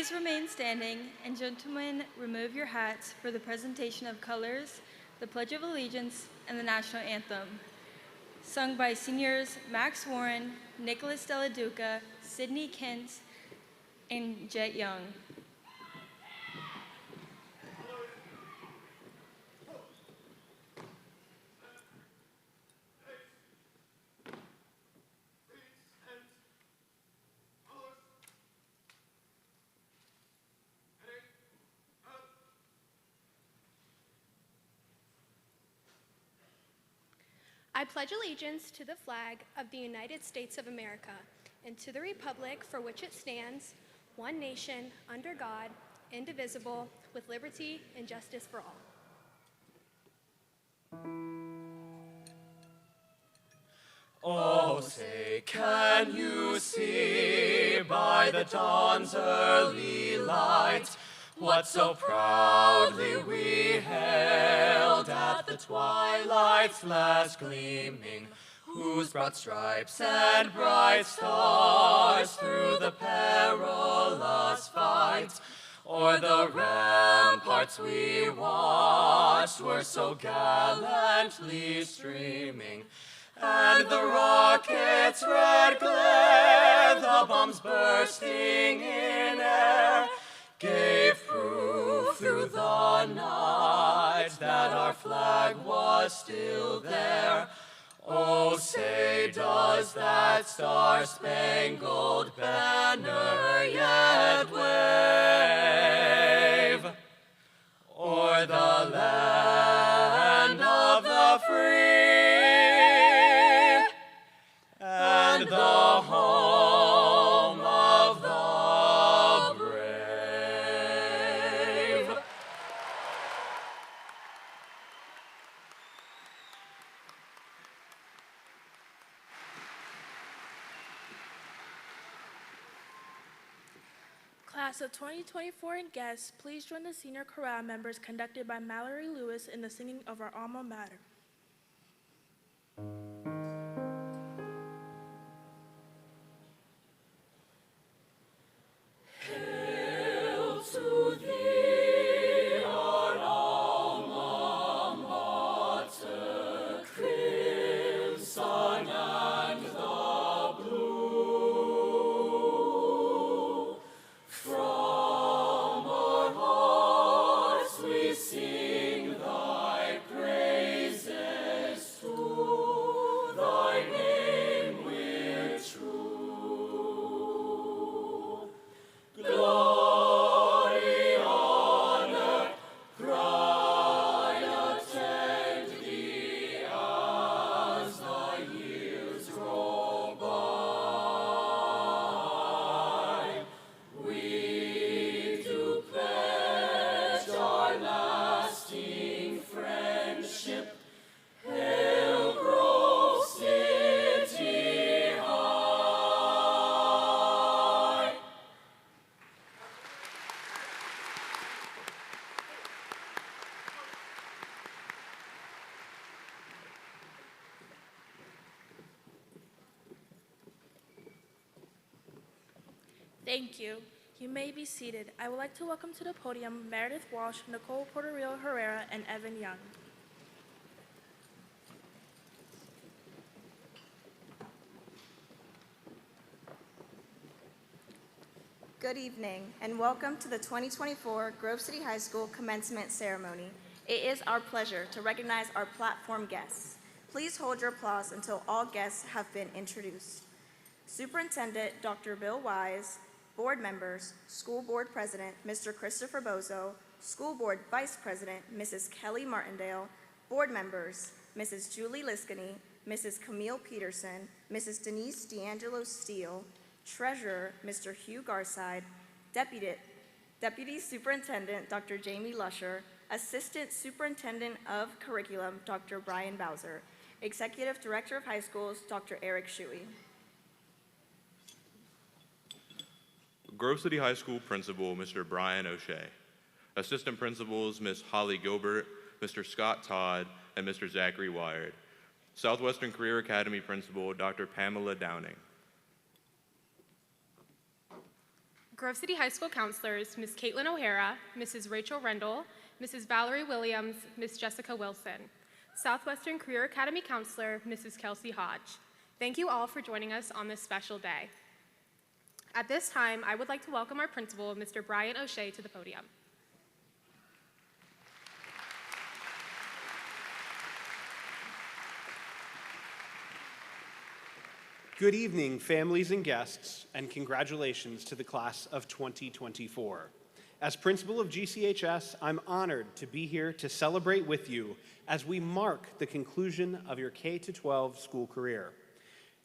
Please remain standing, and gentlemen, remove your hats for the presentation of colors, the Pledge of Allegiance, and the National Anthem, sung by seniors Max Warren, Nicholas Della Duca, Sydney Kent, and Jet Young. I pledge allegiance to the flag of the United States of America and to the republic for which it stands, one nation, under God, indivisible, with liberty and justice for all. Oh, say, can you see by the dawn's early light what so proudly we hailed at the twilight's last gleaming, whose broad stripes and bright stars through the perilous fight o'er the ramparts we watched were so gallantly streaming, and the rocket's red glare, the bombs bursting in air, gave proof through the night that our flag was still there. Oh, say, does that star-spangled banner yet wave o'er the land of the free and the home of the brave? Class of 2024 and guests, please join the senior chorale members conducted by Mallory Lewis in the singing of our alma mater. Hail to thee, our alma mater, crimson and the blue. From our hearts we sing thy praises to thy name we're true. Glory, honor, pride attend thee as the years roll by. We do pledge our lasting friendship. Hail, Grove City High. Thank you. You may be seated. I would like to welcome to the podium Meredith Walsh, Nicole Porterio Herrera, and Evan Young. Good evening, and welcome to the 2024 Grove City High School Commencement Ceremony. It is our pleasure to recognize our platform guests. Please hold your applause until all guests have been introduced. Superintendent Dr. Bill Wise, board members, School Board President Mr. Christopher Bozo, School Board Vice President Mrs. Kelly Martindale, board members Mrs. Julie Liskany, Mrs. Camille Peterson, Mrs. Denise D'Angelo Steele, Treasurer Mr. Hugh Garside, Deputy Superintendent Dr. Jamie Lusher, Assistant Superintendent of Curriculum Dr. Brian Bowser, Executive Director of High Schools Dr. Eric Shuey. Grove City High School Principal, Mr. Brian O'Shea. Assistant Principals, Ms. Holly Gilbert, Mr. Scott Todd, and Mr. Zachary Wired. Southwestern Career Academy Principal, Dr. Pamela Downing. Grove City High School counselors, Ms. Caitlin O'Hara, Mrs. Rachel Rendell, Mrs. Valerie Williams, Ms. Jessica Wilson. Southwestern Career Academy counselor, Mrs. Kelsey Hodge. Thank you all for joining us on this special day. At this time, I would like to welcome our principal, Mr. Brian O'Shea, to the podium. Good evening, families and guests, and congratulations to the class of 2024. As principal of GCHS, I'm honored to be here to celebrate with you as we mark the conclusion of your K-12 school career.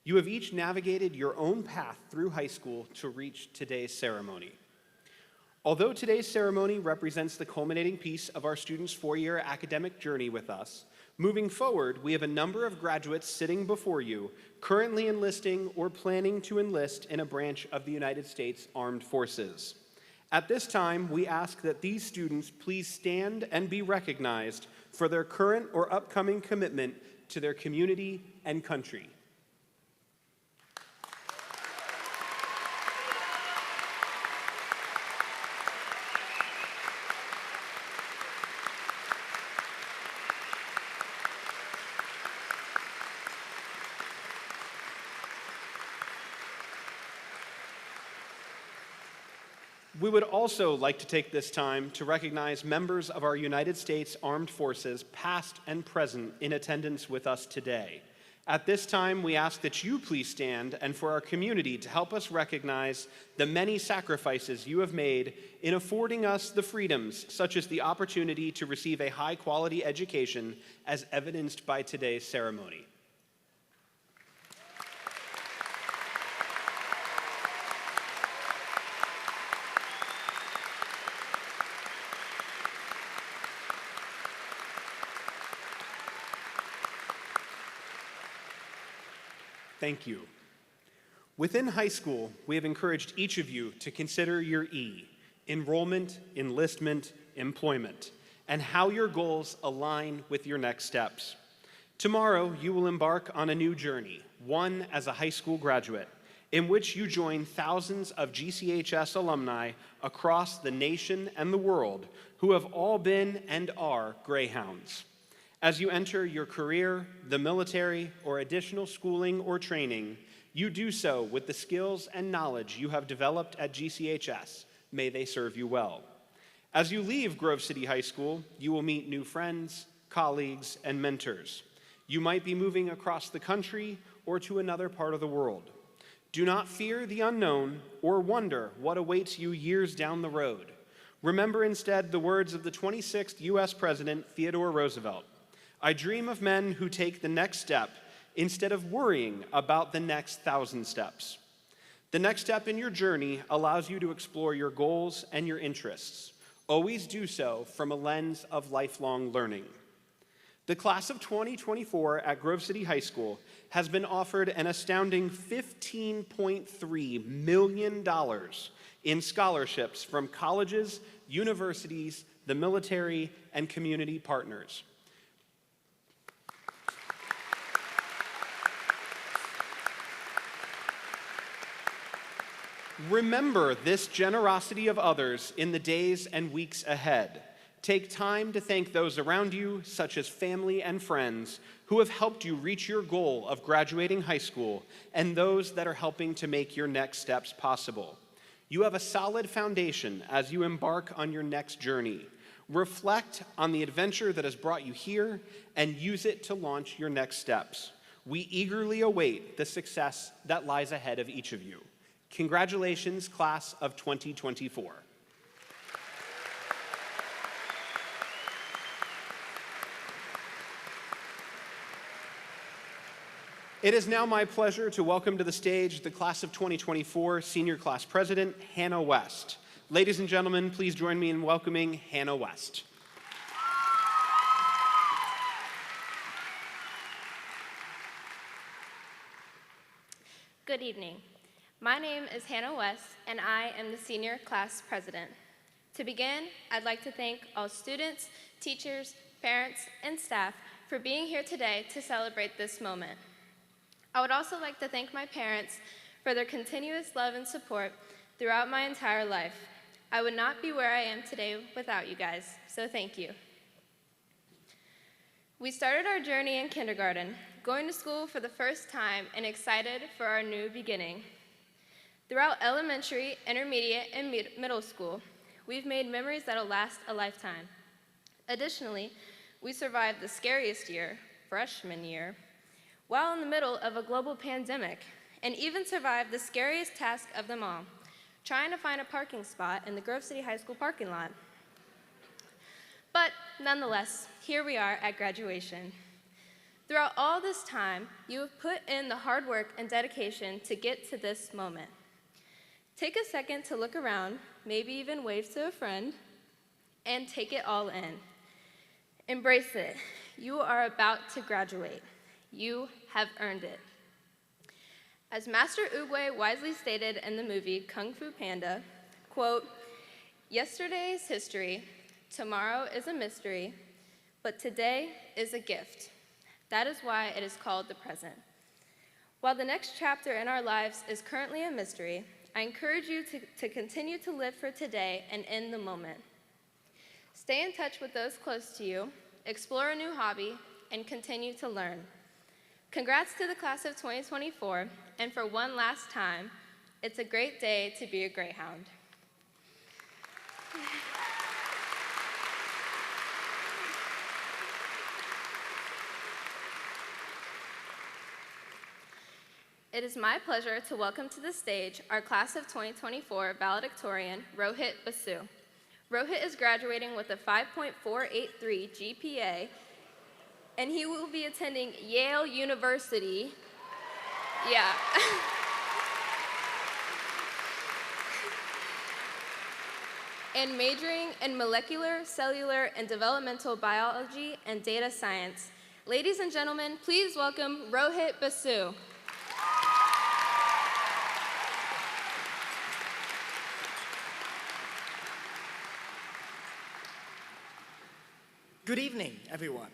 You have each navigated your own path through high school to reach today's ceremony. Although today's ceremony represents the culminating piece of our students' four-year academic journey with us, moving forward, we have a number of graduates sitting before you, currently enlisting or planning to enlist in a branch of the United States Armed Forces. At this time, we ask that these students please stand and be recognized for their current or upcoming commitment to their community and country. We would also like to take this time to recognize members of our United States Armed Forces, past and present, in attendance with us today. At this time, we ask that you please stand and for our community to help us recognize the many sacrifices you have made in affording us the freedoms, such as the opportunity to receive a high-quality education, as evidenced by today's ceremony. Thank you. Within high school, we have encouraged each of you to consider your E, enrollment, enlistment, employment, and how your goals align with your next steps. Tomorrow, you will embark on a new journey, one as a high school graduate, in which you join thousands of GCHS alumni across the nation and the world who have all been and are Greyhounds. As you enter your career, the military, or additional schooling or training, you do so with the skills and knowledge you have developed at GCHS. May they serve you well. As you leave Grove City High School, you will meet new friends, colleagues, and mentors. You might be moving across the country or to another part of the world. Do not fear the unknown or wonder what awaits you years down the road. Remember instead the words of the 26th U.S. President Theodore Roosevelt. I dream of men who take the next step instead of worrying about the next 1,000 steps. The next step in your journey allows you to explore your goals and your interests. Always do so from a lens of lifelong learning. The class of 2024 at Grove City High School has been offered an astounding $15.3 million in scholarships from colleges, universities, the military, and community partners. Remember this generosity of others in the days and weeks ahead. Take time to thank those around you, such as family and friends, who have helped you reach your goal of graduating high school, and those that are helping to make your next steps possible. You have a solid foundation as you embark on your next journey. Reflect on the adventure that has brought you here and use it to launch your next steps. We eagerly await the success that lies ahead of each of you. Congratulations, class of 2024. It is now my pleasure to welcome to the stage the class of 2024 senior class president, Hannah West. Ladies and gentlemen, please join me in welcoming Hannah West. Good evening. My name is Hannah West, and I am the senior class president. To begin, I'd like to thank all students, teachers, parents, and staff for being here today to celebrate this moment. I would also like to thank my parents for their continuous love and support throughout my entire life. I would not be where I am today without you guys, so thank you. We started our journey in kindergarten, going to school for the first time and excited for our new beginning. Throughout elementary, intermediate, and middle school, we've made memories that'll last a lifetime. Additionally, we survived the scariest year, freshman year, while in the middle of a global pandemic, and even survived the scariest task of them all, trying to find a parking spot in the Grove City High School parking lot. But nonetheless, here we are at graduation. Throughout all this time, you have put in the hard work and dedication to get to this moment. Take a second to look around, maybe even wave to a friend, and take it all in. Embrace it. You are about to graduate. You have earned it. As Master Oogway wisely stated in the movie Kung Fu Panda, quote, "Yesterday is history, tomorrow is a mystery, but today is a gift. That is why it is called the present." While the next chapter in our lives is currently a mystery, I encourage you to continue to live for today and in the moment. Stay in touch with those close to you, explore a new hobby, and continue to learn. Congrats to the class of 2024, and for one last time, it's a great day to be a Greyhound. It is my pleasure to welcome to the stage our class of 2024 valedictorian, Rohit Basu. Rohit is graduating with a 5.483 GPA, and he will be attending Yale University. Yeah. And majoring in molecular, cellular, and developmental biology and data science. Ladies and gentlemen, please welcome Rohit Basu. Good evening, everyone.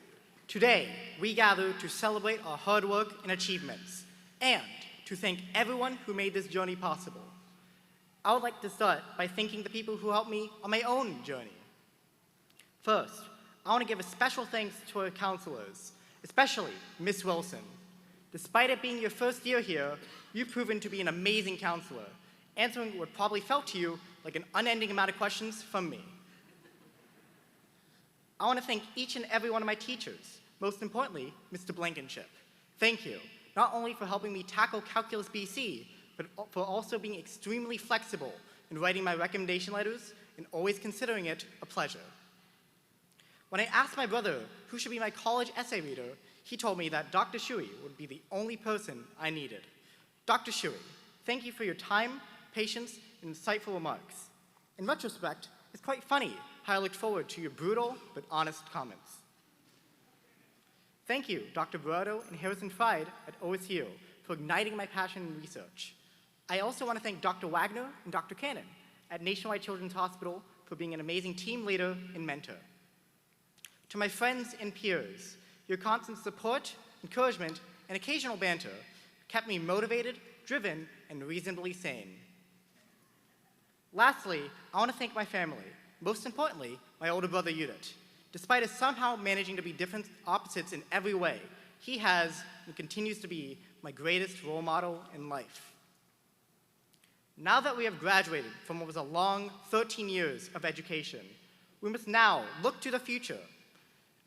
Today, we gather to celebrate our hard work and achievements, and to thank everyone who made this journey possible. I would like to start by thanking the people who helped me on my own journey. First, I want to give a special thanks to our counselors, especially Miss Wilson. Despite it being your first year here, you've proven to be an amazing counselor, answering what probably felt to you like an unending amount of questions from me. I want to thank each and every one of my teachers, most importantly, Mr. Blankenship. Thank you, not only for helping me tackle Calculus BC, but for also being extremely flexible in writing my recommendation letters and always considering it a pleasure. When I asked my brother who should be my college essay reader, he told me that Dr. Shui would be the only person I needed. Dr. Shui, thank you for your time, patience, and insightful remarks. In retrospect, it's quite funny how I looked forward to your brutal but honest comments. Thank you, Dr. Berardo and Harrison Fried at OSU for igniting my passion in research. I also want to thank Dr. Wagner and Dr. Cannon at Nationwide Children's Hospital for being an amazing team leader and mentor. To my friends and peers, your constant support, encouragement, and occasional banter kept me motivated, driven, and reasonably sane. Lastly, I want to thank my family, most importantly, my older brother Judith. Despite us somehow managing to be different opposites in every way, he has and continues to be my greatest role model in life. Now that we have graduated from what was a long 13 years of education, we must now look to the future.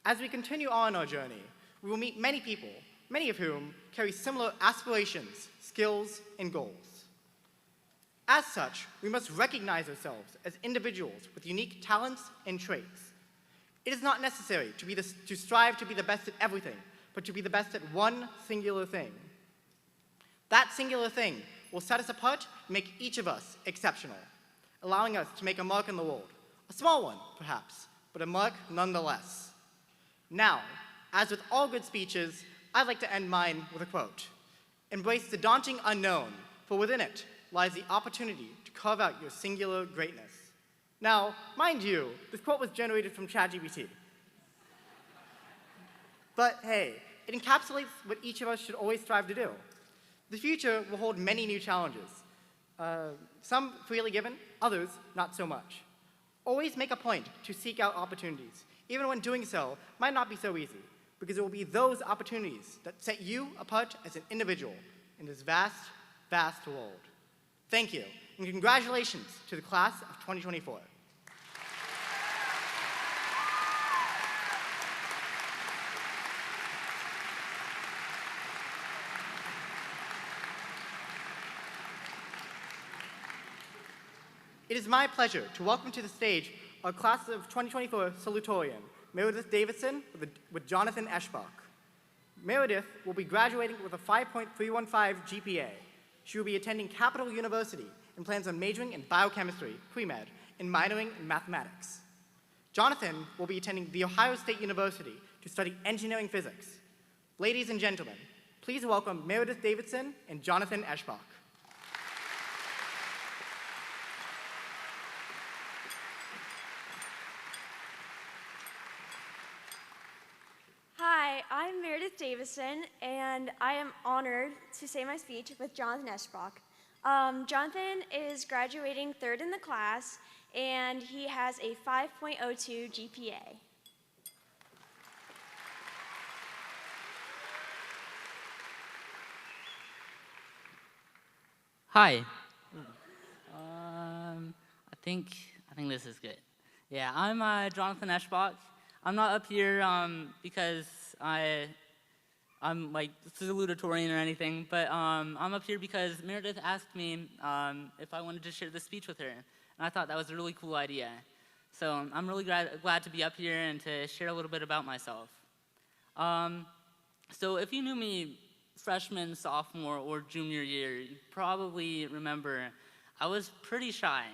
As we continue on our journey, we will meet many people, many of whom carry similar aspirations, skills, and goals. As such, we must recognize ourselves as individuals with unique talents and traits. It is not necessary to strive to be the best at everything, but to be the best at one singular thing. That singular thing will set us apart and make each of us exceptional, allowing us to make a mark in the world. A small one, perhaps, but a mark nonetheless. Now, as with all good speeches, I'd like to end mine with a quote. "Embrace the daunting unknown, for within it lies the opportunity to carve out your singular greatness." Now, mind you, this quote was generated from ChatGPT. But hey, it encapsulates what each of us should always strive to do. The future will hold many new challenges. Some freely given, others not so much. Always make a point to seek out opportunities, even when doing so might not be so easy, because it will be those opportunities that set you apart as an individual in this vast, vast world. Thank you, and congratulations to the class of 2024. It is my pleasure to welcome to the stage our class of 2024 salutatorian, Meredith Davidson with Jonathan Eschbach. Meredith will be graduating with a 5.315 GPA. She will be attending Capital University and plans on majoring in biochemistry, pre-med, and minoring in mathematics. Jonathan will be attending The Ohio State University to study engineering physics. Ladies and gentlemen, please welcome Meredith Davidson and Jonathan Eschbach. Hi, I'm Meredith Davison, and I am honored to say my speech with Jonathan Eschbach. Jonathan is graduating third in the class, and he has a 5.02 GPA. Hi. I think this is good. Yeah, I'm Jonathan Eschbach. I'm not up here because I'm like salutatorian or anything, but I'm up here because Meredith asked me if I wanted to share this speech with her, and I thought that was a really cool idea. So I'm really glad to be up here and to share a little bit about myself. So if you knew me freshman, sophomore, or junior year, you probably remember I was pretty shy.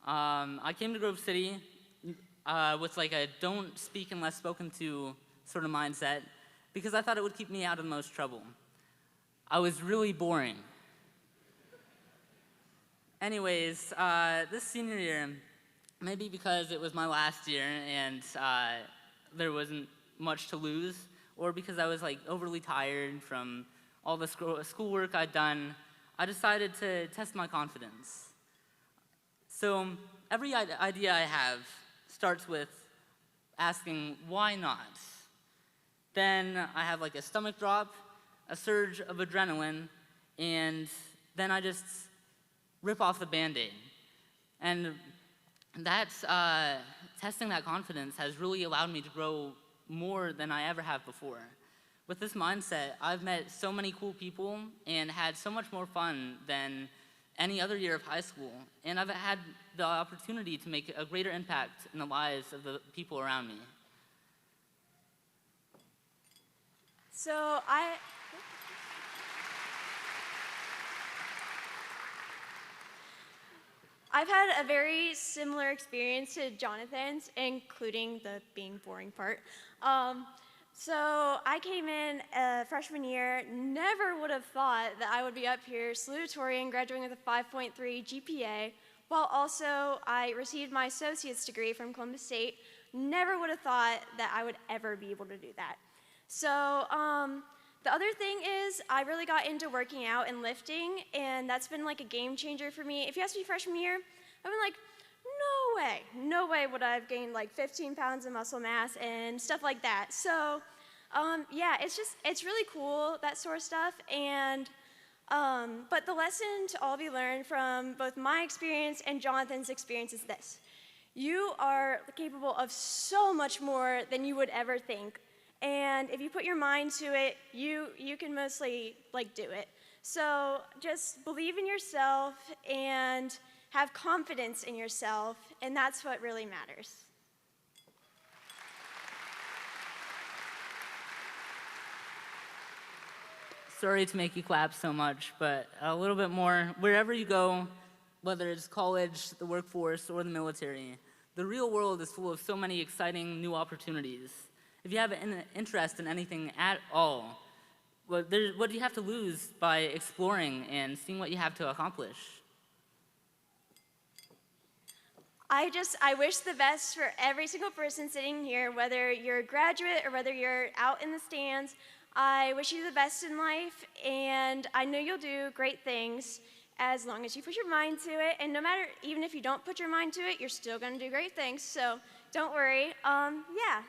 I came to Grove City with like a don't speak unless spoken to sort of mindset because I thought it would keep me out of the most trouble. I was really boring. Anyways, this senior year, maybe because it was my last year and there wasn't much to lose, or because I was like overly tired from all the schoolwork I'd done, I decided to test my confidence. So every idea I have starts with asking, why not? Then I have like a stomach drop, a surge of adrenaline, and then I just rip off the Band-Aid. And that's, testing that confidence has really allowed me to grow more than I ever have before. With this mindset, I've met so many cool people and had so much more fun than any other year of high school, and I've had the opportunity to make a greater impact in the lives of the people around me. So I've had a very similar experience to Jonathan's, including the being boring part. So I came in freshman year, never would have thought that I would be up here salutatorian, graduating with a 5.3 GPA, while also I received my associate's degree from Columbus State. Never would have thought that I would ever be able to do that. So the other thing is I really got into working out and lifting, and that's been like a game changer for me. If you asked me freshman year, I've been like, no way would I have gained like 15 pounds of muscle mass and stuff like that. So yeah, it's really cool, that sort of stuff. And but the lesson to all be learned from both my experience and Jonathan's experience is this: you are capable of so much more than you would ever think. And if you put your mind to it, you can mostly like do it. So just believe in yourself and have confidence in yourself, and that's what really matters. Sorry to make you clap so much, but a little bit more. Wherever you go, whether it's college, the workforce, or the military, the real world is full of so many exciting new opportunities. If you have an interest in anything at all, what do you have to lose by exploring and seeing what you have to accomplish? I wish the best for every single person sitting here, whether you're a graduate or whether you're out in the stands. I wish you the best in life, and I know you'll do great things. as long as you put your mind to it. And no matter, even if you don't put your mind to it, you're still going to do great things. So don't worry. Yeah.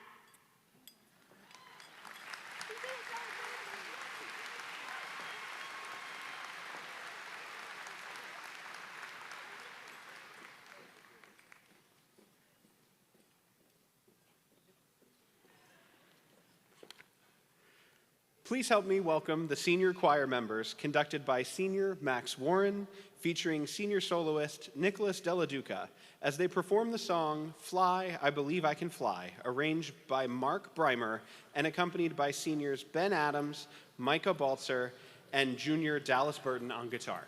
Please help me welcome the senior choir members, conducted by senior Max Warren, featuring senior soloist Nicholas Deladuca, as they perform the song Fly, I Believe I Can Fly, arranged by Mark Breimer and accompanied by seniors Ben Adams, Micah Baltzer, and junior Dallas Burton on guitar.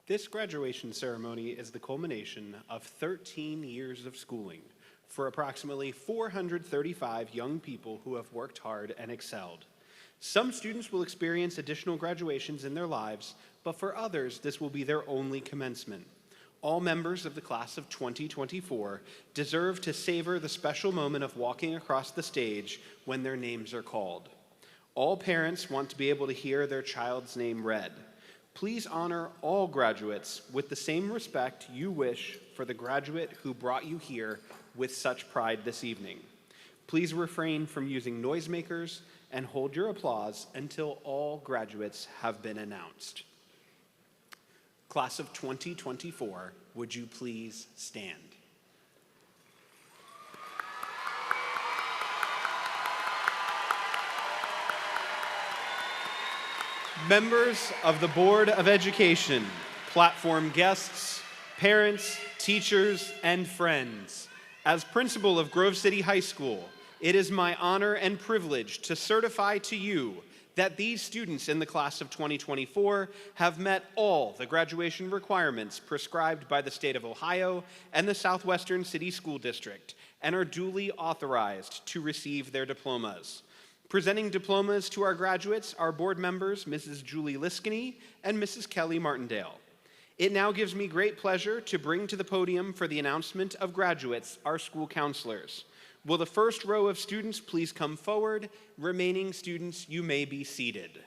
This graduation ceremony is the culmination of 13 years of schooling for approximately 435 young people who have worked hard and excelled. Some students will experience additional graduations in their lives, but for others, this will be their only commencement. All members of the class of 2024 deserve to savor the special moment of walking across the stage when their names are called. All parents want to be able to hear their child's name read. Please honor all graduates with the same respect you wish for the graduate who brought you here with such pride this evening. Please refrain from using noisemakers and hold your applause until all graduates have been announced. Class of 2024, would you please stand? Members of the Board of Education, platform guests, parents, teachers, and friends, as principal of Grove City High School, it is my honor and privilege to certify to you that these students in the class of 2024 have met all the graduation requirements prescribed by the state of Ohio and the Southwestern City School District and are duly authorized to receive their diplomas. Presenting diplomas to our graduates are board members Mrs. Julie Liskany and Mrs. Kelly Martindale. It now gives me great pleasure to bring to the podium for the announcement of graduates our school counselors. Will the first row of students please come forward? Remaining students, you may be seated.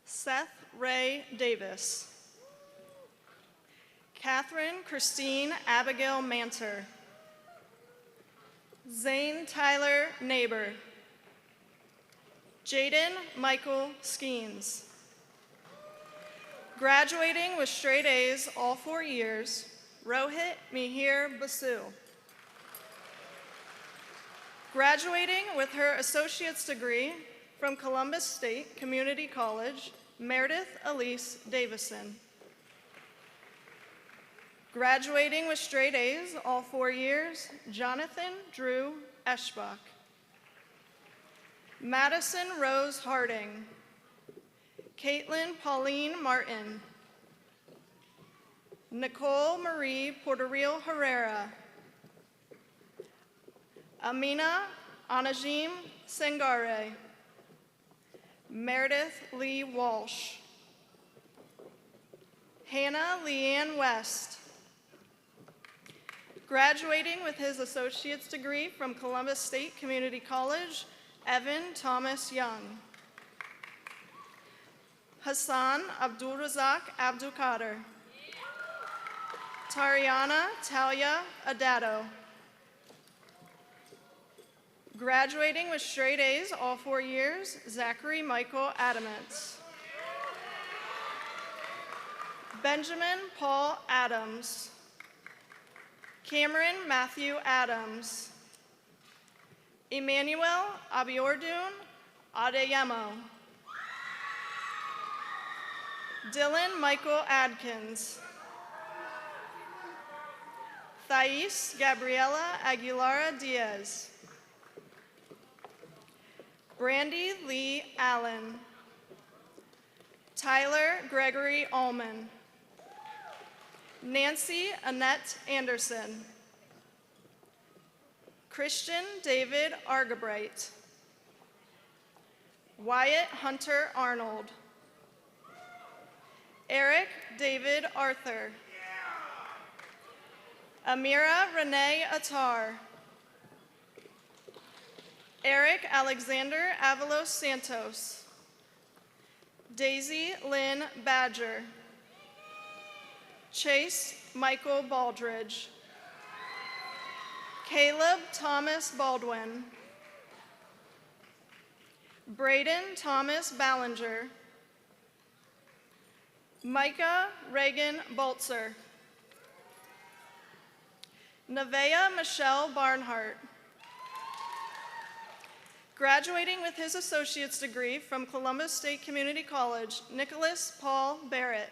Seth Ray Davis. Catherine Christine Abigail Manter. Zane Tyler Neighbor. Jaden Michael Skeens. Graduating with straight A's all 4 years, Rohit Mihir Basu. Graduating with her associate's degree from Columbus State Community College, Meredith Elise Davison. Graduating with straight A's all 4 years, Jonathan Drew Eschbach. Madison Rose Harding. Caitlin Pauline Martin. Nicole Marie Porterreal Herrera. Amina Anajim Sengare. Meredith Lee Walsh. Hannah Leanne West. Graduating with his associate's degree from Columbus State Community College, Evan Thomas Young. Hassan Abdulrazak Abdulkader. Tariana Talia Adato. Graduating with straight A's all 4 years, Zachary Michael Adamants. Benjamin Paul Adams. Cameron Matthew Adams. Emmanuel Abiordun Adeyemo. Dylan Michael Adkins. Thais Gabriela Aguilara Diaz. Brandy Lee Allen. Tyler Gregory Allman. Nancy Annette Anderson. Christian David Argabright. Wyatt Hunter Arnold. Eric David Arthur. Amira Renee Attar. Eric Alexander Avalos Santos. Daisy Lynn Badger. Chase Michael Baldridge. Caleb Thomas Baldwin. Braden Thomas Ballinger. Micah Reagan Boltzer. Nevaeh Michelle Barnhart. Graduating with his associate's degree from Columbus State Community College, Nicholas Paul Barrett.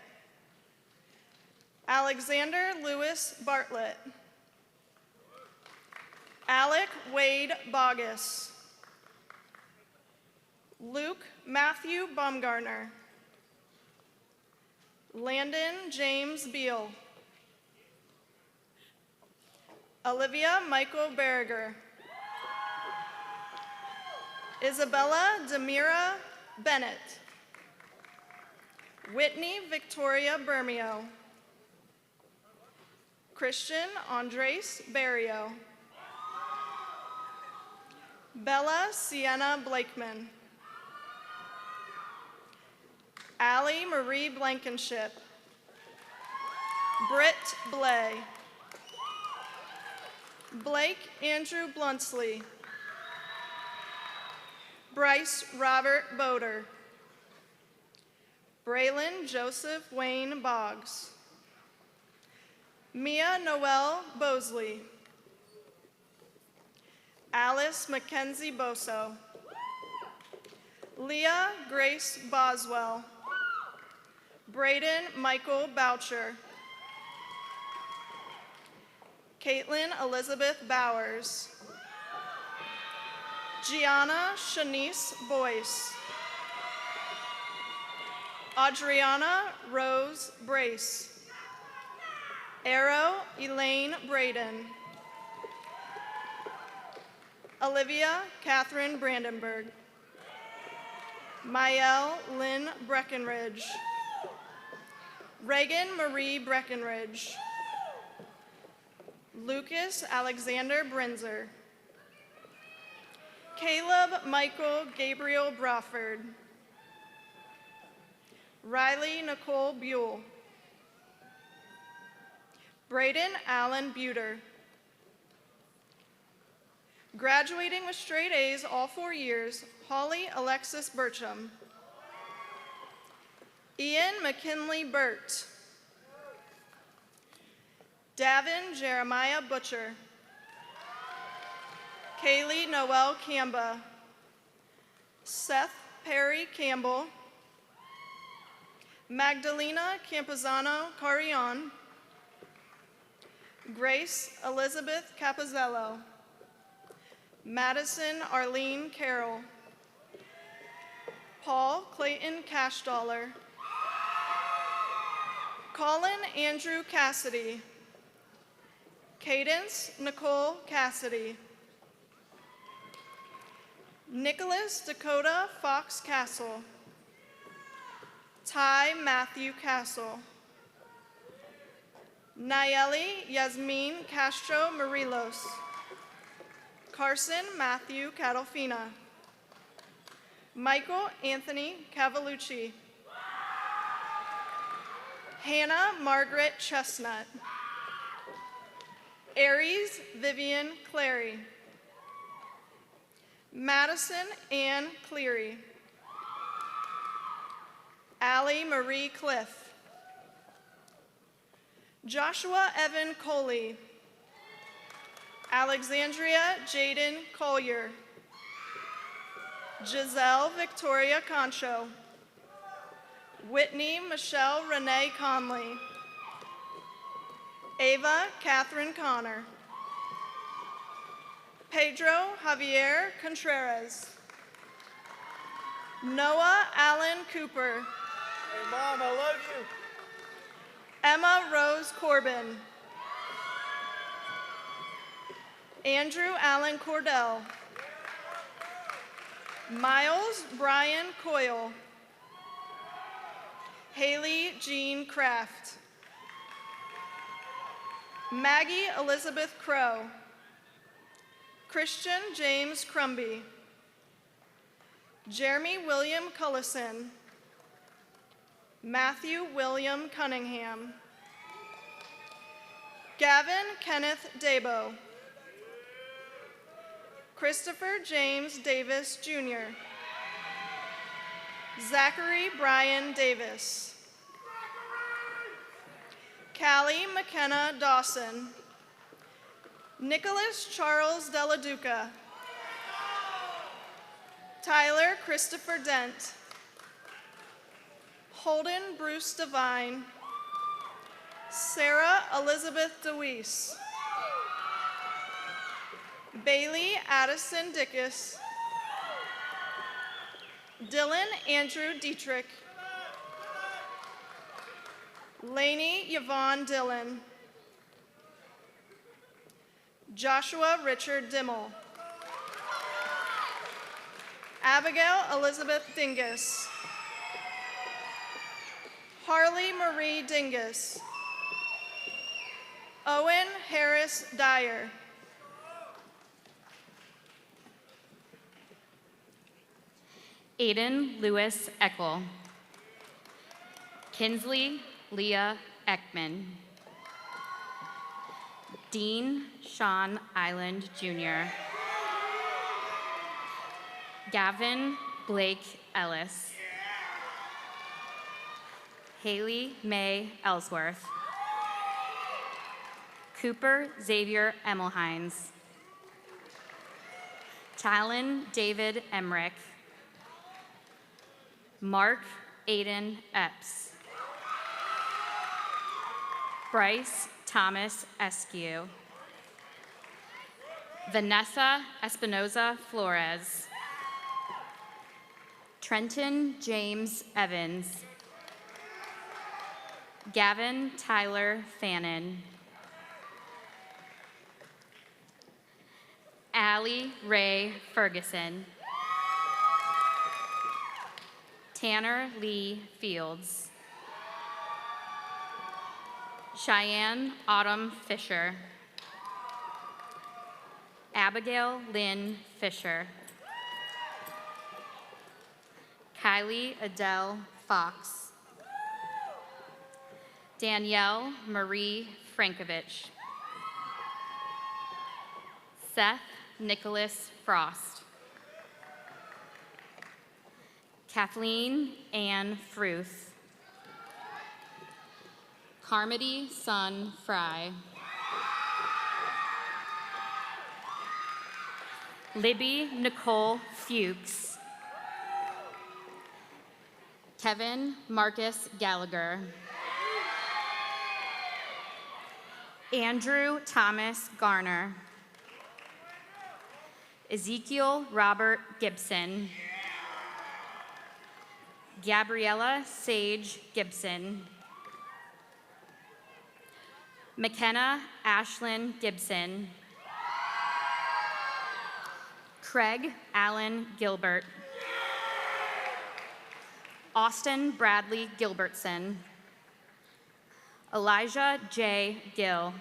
Alexander Lewis Bartlett. Alec Wade Bogus. Luke Matthew Baumgartner. Landon James Beal. Olivia Michael Berriger. Isabella Demira Bennett. Whitney Victoria Bermeo. Christian Andres Barrio. Bella Sienna Blakeman. Allie Marie Blankenship. Britt Blay. Blake Andrew Bluntsley. Bryce Robert Boder. Braylon Joseph Wayne Boggs. Mia Noel Bosley. Alice Mackenzie Boso. Leah Grace Boswell. Braden Michael Boucher. Caitlin Elizabeth Bowers. Gianna Shanice Boyce. Adriana Rose Brace. Arrow Elaine Braden. Olivia Catherine Brandenburg. Mael Lynn Breckenridge. Reagan Marie Breckenridge. Lucas Alexander Brinzer. Caleb Michael Gabriel Brawford. Riley Nicole Buell. Braden Allen Buter. Graduating with straight A's all 4 years, Holly Alexis Burcham. Ian McKinley Burt. Davin Jeremiah Butcher. Kaylee Noel Camba. Seth Perry Campbell. Magdalena Campuzano Carrion. Grace Elizabeth Capozzello. Madison Arlene Carroll. Paul Clayton Cashdollar. Colin Andrew Cassidy. Cadence Nicole Cassidy. Nicholas Dakota Fox Castle. Ty Matthew Castle. Nayeli Yasmin Castro Marilos. Carson Matthew Catalfina. Michael Anthony Cavalucci. Hannah Margaret Chestnut. Aries Vivian Clary. Madison Ann Cleary. Allie Marie Cliff. Joshua Evan Coley. Alexandria Jaden Collier. Giselle Victoria Concho. Whitney Michelle Renee Conley. Ava Catherine Connor. Pedro Javier Contreras. Noah Allen Cooper. Hey, Mom, I love you. Emma Rose Corbin. Andrew Allen Cordell. Miles Brian Coyle. Haley Jean Kraft. Maggie Elizabeth Crow. Christian James Crumby. Jeremy William Cullison. Matthew William Cunningham. Gavin Kenneth Dabo. Christopher James Davis, Jr. Zachary Brian Davis. Callie McKenna Dawson. Nicholas Charles Della Duca. Tyler Christopher Dent, Holden Bruce Devine, Sarah Elizabeth DeWeese, Bailey Addison Dickus, Dylan Andrew Dietrich, Lainey Yvonne Dillon, Joshua Richard Dimmel, Abigail Elizabeth Dingus, Harley Marie Dingus, Owen Harris Dyer, Aiden Lewis Eckel, Kinsley Leah Ekman, Dean Sean Island Jr., Gavin Blake Ellis, Haley May Ellsworth, Cooper Xavier Emmelhines, Talon David Emmerich, Mark Aiden Epps, Bryce Thomas Eskew, Vanessa Espinoza Flores, Trenton James Evans, Gavin Tyler Fannin, Allie Ray Ferguson, Tanner Lee Fields, Cheyenne Autumn Fisher, Abigail Lynn Fisher, Kylie Adele Fox, Danielle Marie Frankovich, Seth Nicholas Frost, Kathleen Ann Fruth, Carmody Sun Fry, Libby Nicole Fuchs, Kevin Marcus Gallagher, Andrew Thomas Garner, Ezekiel Robert Gibson, Gabriella Sage Gibson, McKenna Ashlyn Gibson, Craig Allen Gilbert, Austin Bradley Gilbertson, Elijah J. Gill,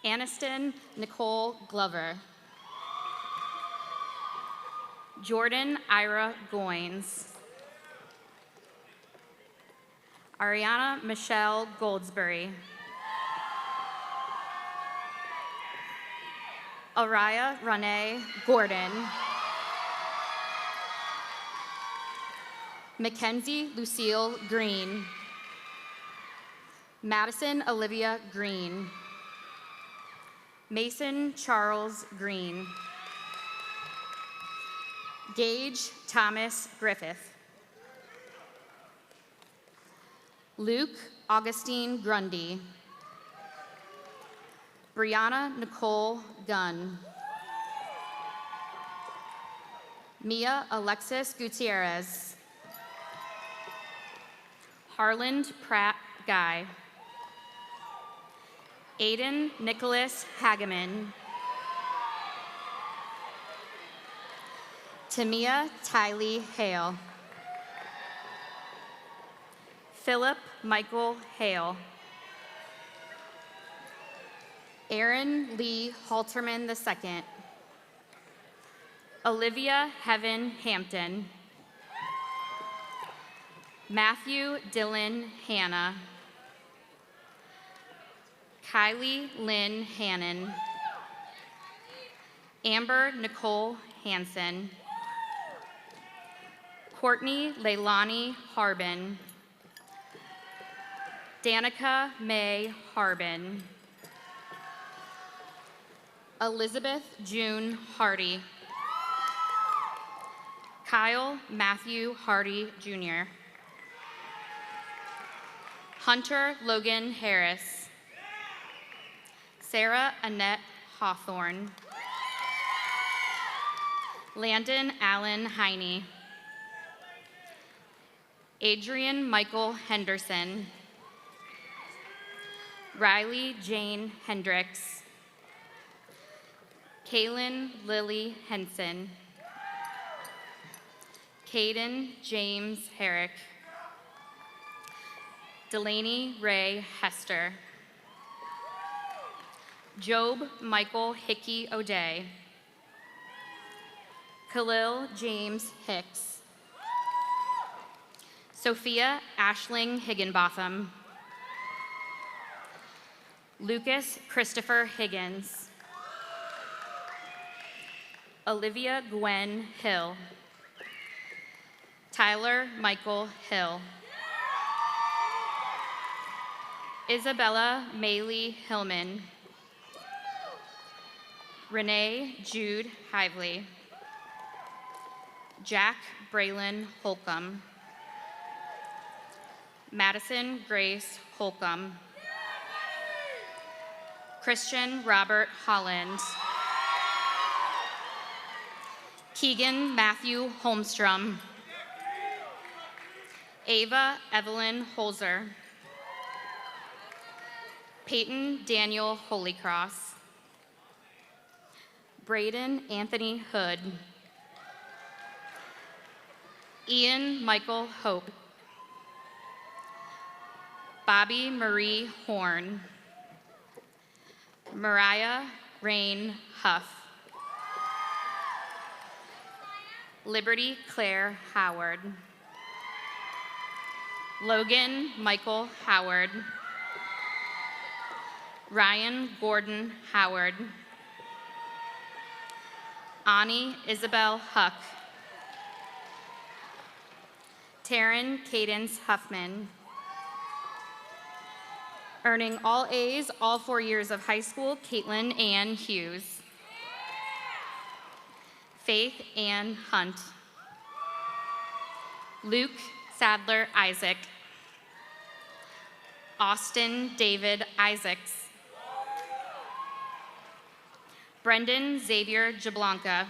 Aniston Nicole Glover, Jordan Ira Goins, Ariana Michelle Goldsberry, Araya Renee Gordon, Mackenzie Lucille Green, Madison Olivia Green, Mason Charles Green, Gage Thomas Griffith, Luke Augustine Grundy, Brianna Nicole Gunn, Mia Alexis Gutierrez, Harland Pratt Guy, Aiden Nicholas Hageman, Tamia Tylee Hale, Philip Michael Hale, Aaron Lee Halterman II, Olivia Heaven Hampton, Matthew Dylan Hanna, Kylie Lynn Hannon, Amber Nicole Hansen, Courtney Leilani Harbin, Danica May Harbin, Elizabeth June Hardy, Kyle Matthew Hardy Jr., Hunter Logan Harris, Sarah Annette Hawthorne, Landon Allen Heine, Adrian Michael Henderson, Riley Jane Hendricks, Kaylin Lily Henson, Caden James Herrick, Delaney Ray Hester, Job Michael Hickey O'Day, Khalil James Hicks, Sophia Ashling Higginbotham, Lucas Christopher Higgins, Olivia Gwen Hill, Tyler Michael Hill, Isabella Maylee Hillman, Renee Jude Hively, Jack Braylon Holcomb, Madison Grace Holcomb, Christian Robert Holland, Keegan Matthew Holmstrom, Ava Evelyn Holzer, Peyton Daniel Holycross, Braden Anthony Hood, Ian Michael Hope, Bobby Marie Horn, Mariah Rain Huff, Liberty Claire Howard, Logan Michael Howard, Ryan Gordon Howard, Ani Isabel Huck, Taryn Cadence Huffman, earning all A's all 4 years of high school, Caitlin Ann Hughes, Faith Ann Hunt, Luke Sadler Isaac, Austin David Isaacs, Brendan Xavier Jablonka,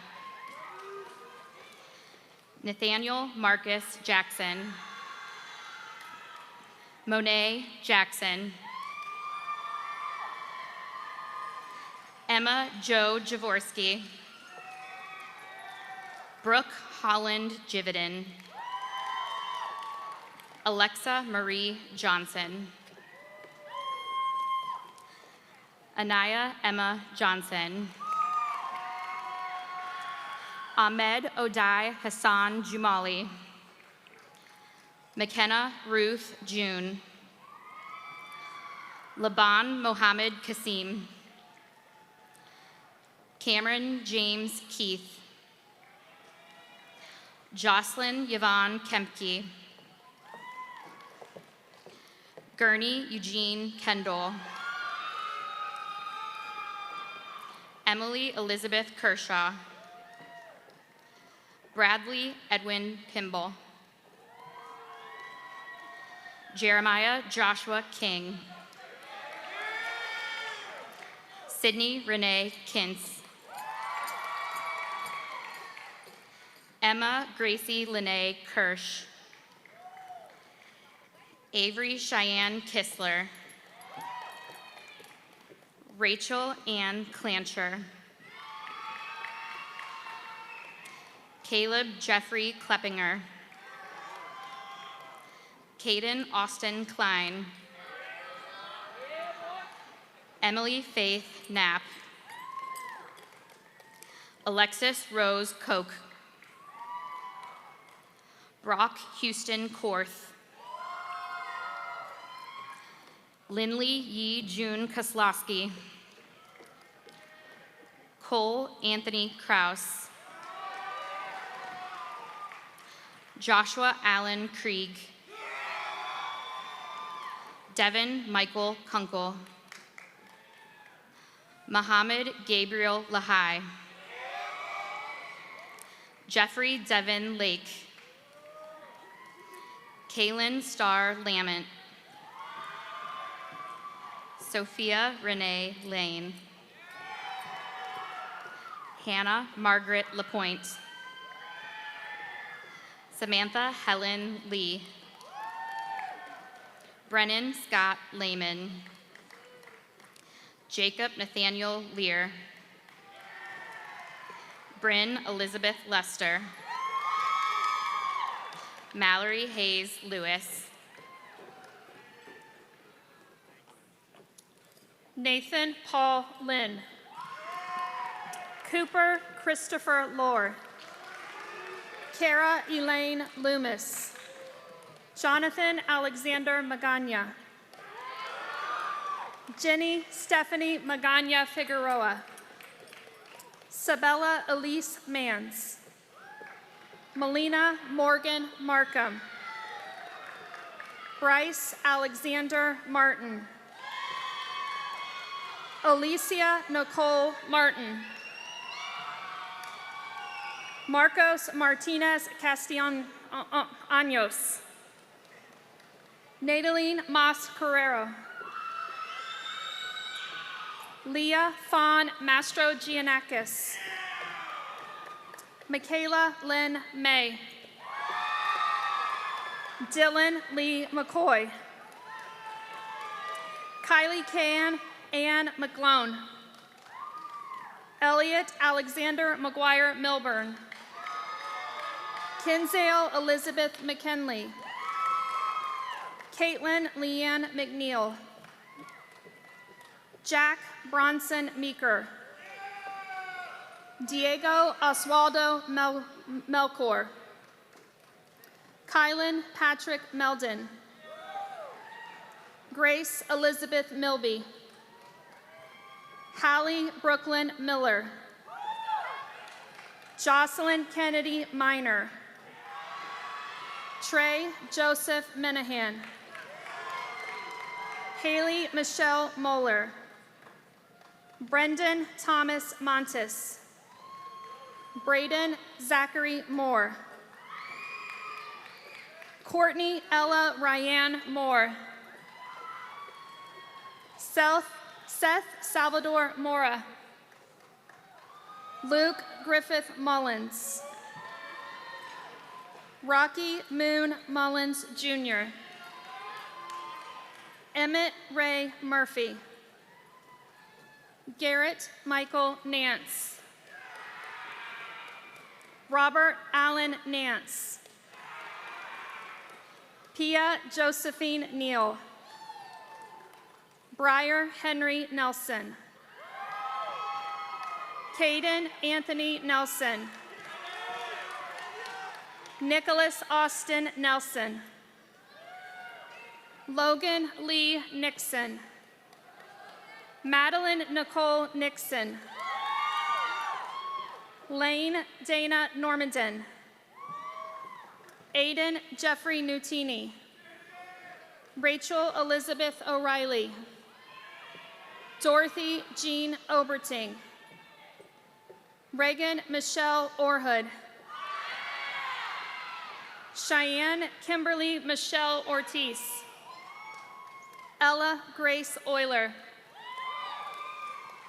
Nathaniel Marcus Jackson, Monet Jackson, Emma Jo Jaworski, Brooke Holland Jividin, Alexa Marie Johnson, Anaya Emma Johnson, Ahmed Odai Hassan Jumali, McKenna Ruth June, Laban Mohammed Kasim, Cameron James Keith, Jocelyn Yvonne Kempke, Gurney Eugene Kendall, Emily Elizabeth Kershaw, Bradley Edwin Pimble, Jeremiah Joshua King, Sydney Renee Kintz, Emma Gracie Lene Kirsch, Avery Cheyenne Kistler, Rachel Ann Clancher, Caleb Jeffrey Kleppinger, Caden Austin Klein, Emily Faith Knapp, Alexis Rose Koch, Brock Houston Korth, Lindley Yi June Koslowski, Cole Anthony Kraus, Joshua Allen Krieg, Devin Michael Kunkel, Mohammed Gabriel Lahai, Jeffrey Devin Lake, Kaylin Starr Lamont, Sophia Renee Lane, Hannah Margaret Lapointe, Samantha Helen Lee, Brennan Scott Lehman, Jacob Nathaniel Lear, Bryn Elizabeth Lester, Mallory Hayes Lewis, Nathan Paul Lynn, Cooper Christopher Lohr, Kara Elaine Loomis, Jonathan Alexander Magana, Jenny Stephanie Magana Figueroa, Sabella Elise Mans, Melina Morgan Markham, Bryce Alexander Martin, Alicia Nicole Martin, Marcos Martinez Castellanos, Nadaline Mas Carrero, Leah Fawn Mastro Giannakis, Michaela Lynn May, Dylan Lee McCoy, Kylie Can Ann McGlone, Elliot Alexander McGuire Milburn, Kinsale Elizabeth McKinley, Caitlin Leanne McNeil, Jack Bronson Meeker, Diego Oswaldo Melchor, Kylan Patrick Meldon, Grace Elizabeth Milby, Hallie Brooklyn Miller, Jocelyn Kennedy Minor, Trey Joseph Menahan, Haley Michelle Moeller, Brendan Thomas Montes, Braden Zachary Moore, Courtney Ella Ryan Moore, Seth Salvador Mora, Luke Griffith Mullins, Rocky Moon Mullins Jr., Emmett Ray Murphy, Garrett Michael Nance, Robert Allen Nance, Pia Josephine Neal, Briar Henry Nelson, Caden Anthony Nelson, Nicholas Austin Nelson, Logan Lee Nixon, Madeline Nicole Nixon, Lane Dana Normandin, Aiden Jeffrey Nutini, Rachel Elizabeth O'Reilly, Dorothy Jean Oberting, Reagan Michelle Orhood, Cheyenne Kimberly Michelle Ortiz, Ella Grace Euler,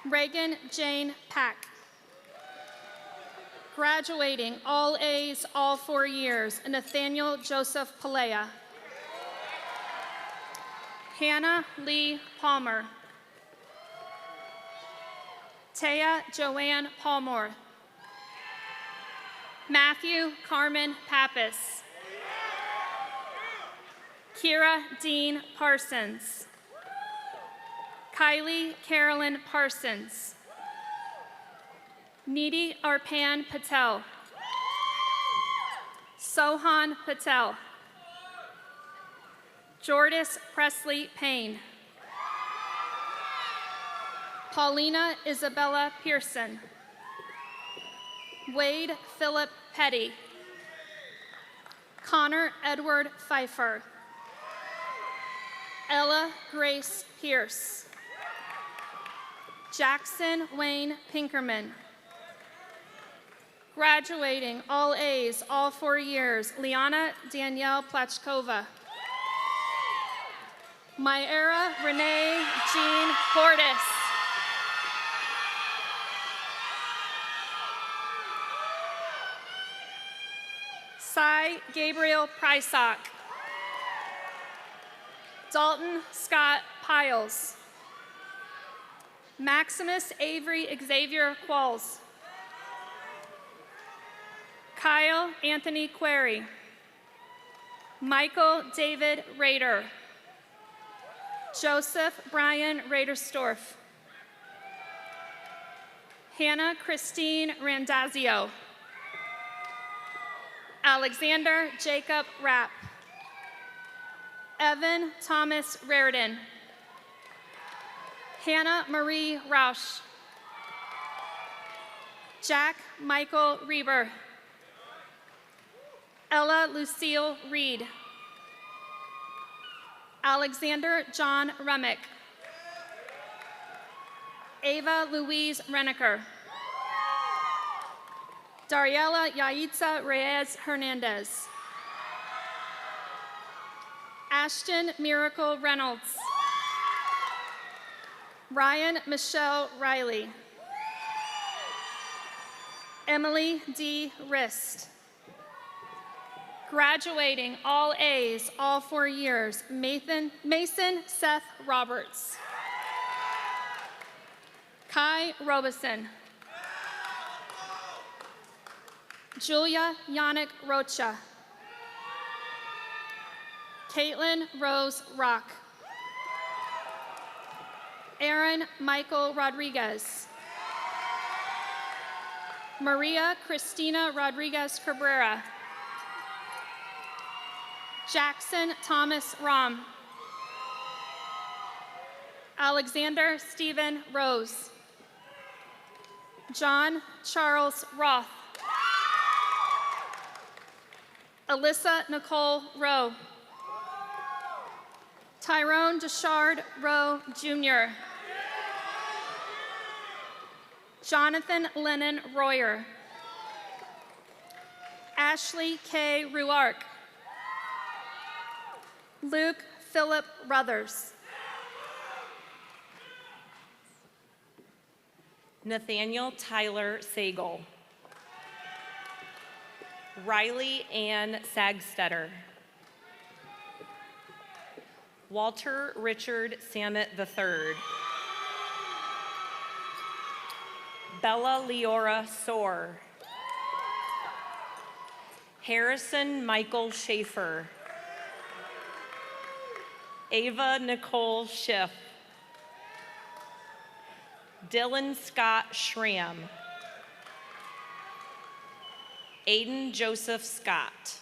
Reagan Jane Pack. Graduating all A's all 4 years, Nathaniel Joseph Palea, Hannah Lee Palmer, Taya Joanne Palmore, Matthew Carmen Pappas, Kira Dean Parsons, Kylie Carolyn Parsons, Nidhi Arpan Patel, Sohan Patel, Jordis Presley Payne, Paulina Isabella Pearson, Wade Philip Petty, Connor Edward Pfeiffer, Ella Grace Pierce, Jackson Wayne Pinkerman, Graduating, all A's, all 4 years, Liana Danielle Plachkova. Myera Renee Jean Portis. Cy Gabriel Prysock. Dalton Scott Piles. Maximus Avery Xavier Qualls. Kyle Anthony Query. Michael David Rader. Joseph Brian Raderstorff. Hannah Christine Randazio. Alexander Jacob Rapp. Evan Thomas Raridan. Hannah Marie Rausch. Jack Michael Reber. Ella Lucille Reed. Alexander John Remick. Ava Louise Reneker. Dariela Yaitza Reyes Hernandez. Ashton Miracle Reynolds. Ryan Michelle Riley. Emily D. Rist. Graduating, all A's, all 4 years, Mason Seth Roberts. Kai Robeson. Julia Yannick Rocha. Caitlin Rose Rock. Aaron Michael Rodriguez. Maria Cristina Rodriguez Cabrera. Jackson Thomas Rom. Alexander Stephen Rose. John Charles Roth. Alyssa Nicole Rowe. Tyrone Deshard Rowe, Jr. Jonathan Lennon Royer. Ashley K. Ruark. Luke Philip Ruthers. Nathaniel Tyler Sagel. Riley Ann Sagstetter. Walter Richard Samet III. Bella Leora Soar. Harrison Michael Schaefer. Ava Nicole Schiff. Dylan Scott Schramm. Aiden Joseph Scott.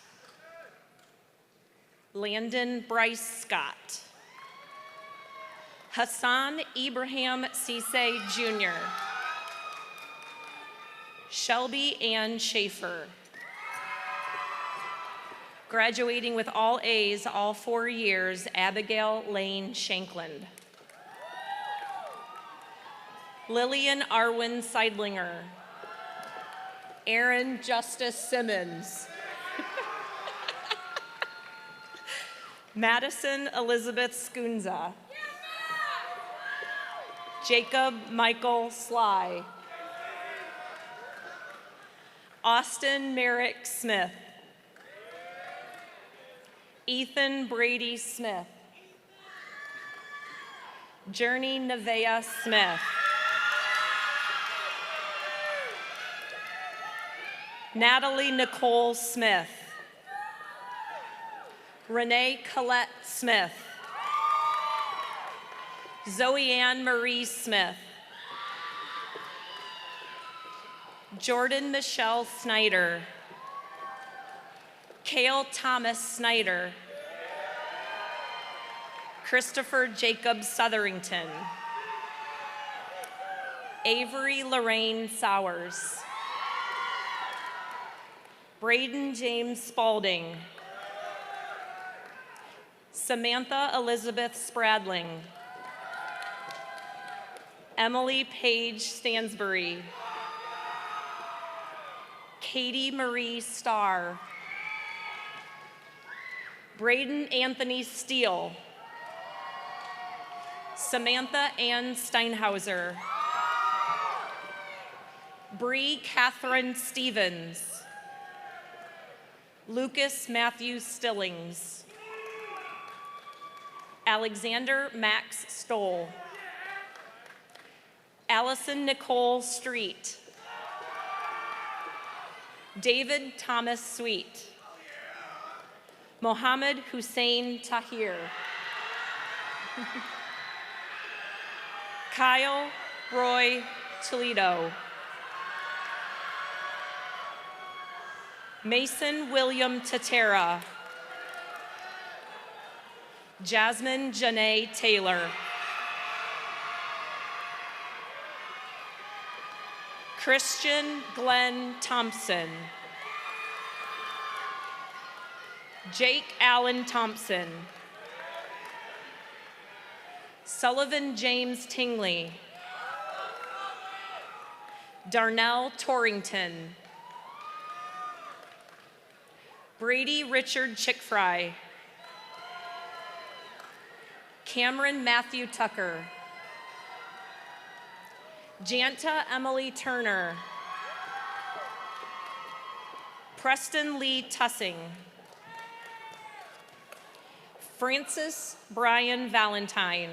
Landon Bryce Scott. Hassan Ibrahim Cisse Jr. Shelby Ann Schaefer. Graduating with all A's all 4 years, Abigail Lane Shankland. Lillian Arwen Seidlinger. Aaron Justice Simmons. Madison Elizabeth Skunza. Jacob Michael Sly. Austin Merrick Smith. Ethan Brady Smith. Journey Nevea Smith. Natalie Nicole Smith. Renee Collette Smith. Zoe Ann Marie Smith. Jordan Michelle Snyder. Cale Thomas Snyder. Christopher Jacob Sotherington. Avery Lorraine Sowers. Braden James Spalding. Samantha Elizabeth Spradling. Emily Page Stansbury. Katie Marie Starr, Braden Anthony Steele, Samantha Ann Steinhauser, Bree Catherine Stevens, Lucas Matthew Stillings, Alexander Max Stoll, Allison Nicole Street, David Thomas Sweet, Mohammed Hussein Tahir, Kyle Roy Toledo, Mason William Tatera, Jasmine Janae Taylor, Christian Glenn Thompson, Jake Allen Thompson, Sullivan James Tingley, Darnell Torrington, Brady Richard Chickfry, Cameron Matthew Tucker, Janta Emily Turner, Preston Lee Tussing, Francis Brian Valentine,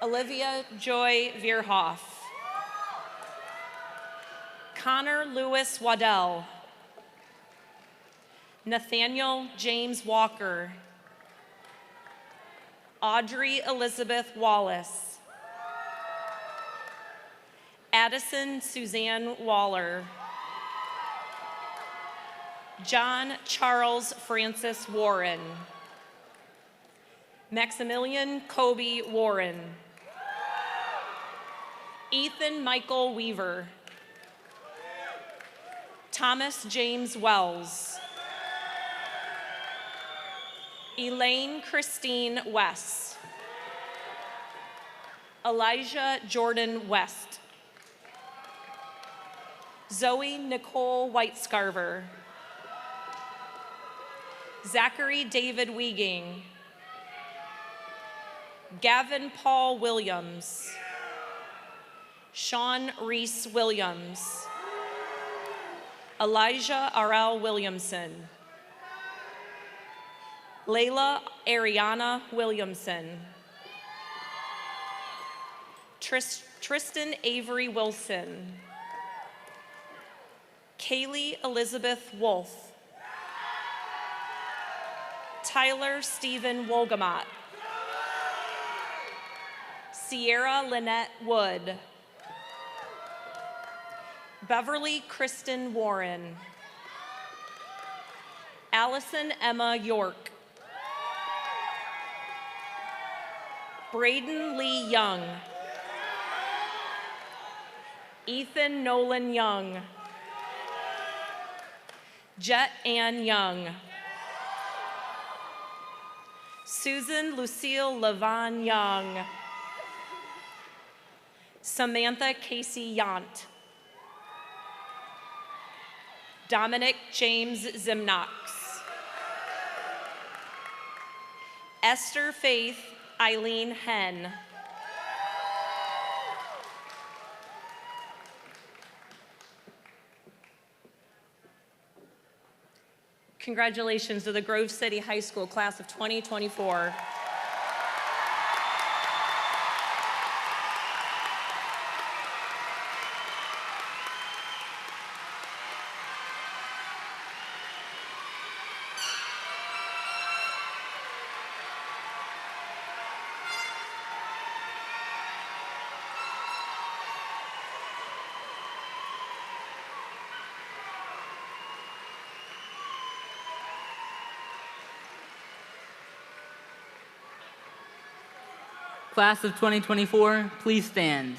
Olivia Joy Veerhoff, Connor Lewis Waddell, Nathaniel James Walker, Audrey Elizabeth Wallace, Addison Suzanne Waller, John Charles Francis Warren, Maximilian Kobe Warren, Ethan Michael Weaver, Thomas James Wells, Elaine Christine West, Elijah Jordan West, Zoe Nicole Whitescarver, Zachary David Weeging, Gavin Paul Williams, Sean Reese Williams, Elijah R.L. Williamson, Layla Ariana Williamson, Tristan Avery Wilson, Kaylee Elizabeth Wolf, Tyler Stephen Wolgamott, Sierra Lynette Wood, Beverly Kristen Warren, Allison Emma York, Braden Lee Young, Ethan Nolan Young, Jet Ann Young, Susan Lucille Levon Young, Samantha Casey Yant, Dominic James Zimnox, Esther Faith Eileen Henn, congratulations to the Grove City High School class of 2024. Class of 2024, please stand.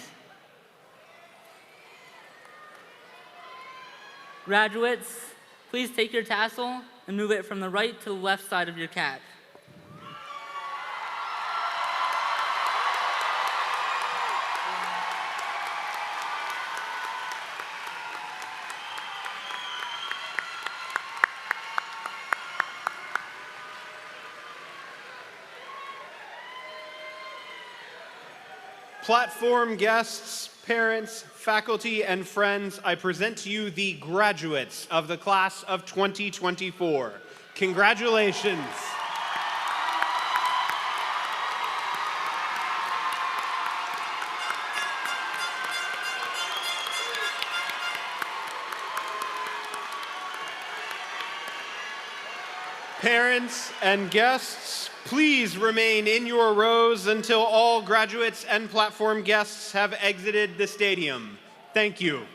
Graduates, please take your tassel and move it from the right to the left side of your cap. Platform guests, parents, faculty, and friends, I present to you the graduates of the class of 2024. Congratulations. Parents and guests, please remain in your rows until all graduates and platform guests have exited the stadium. Thank you.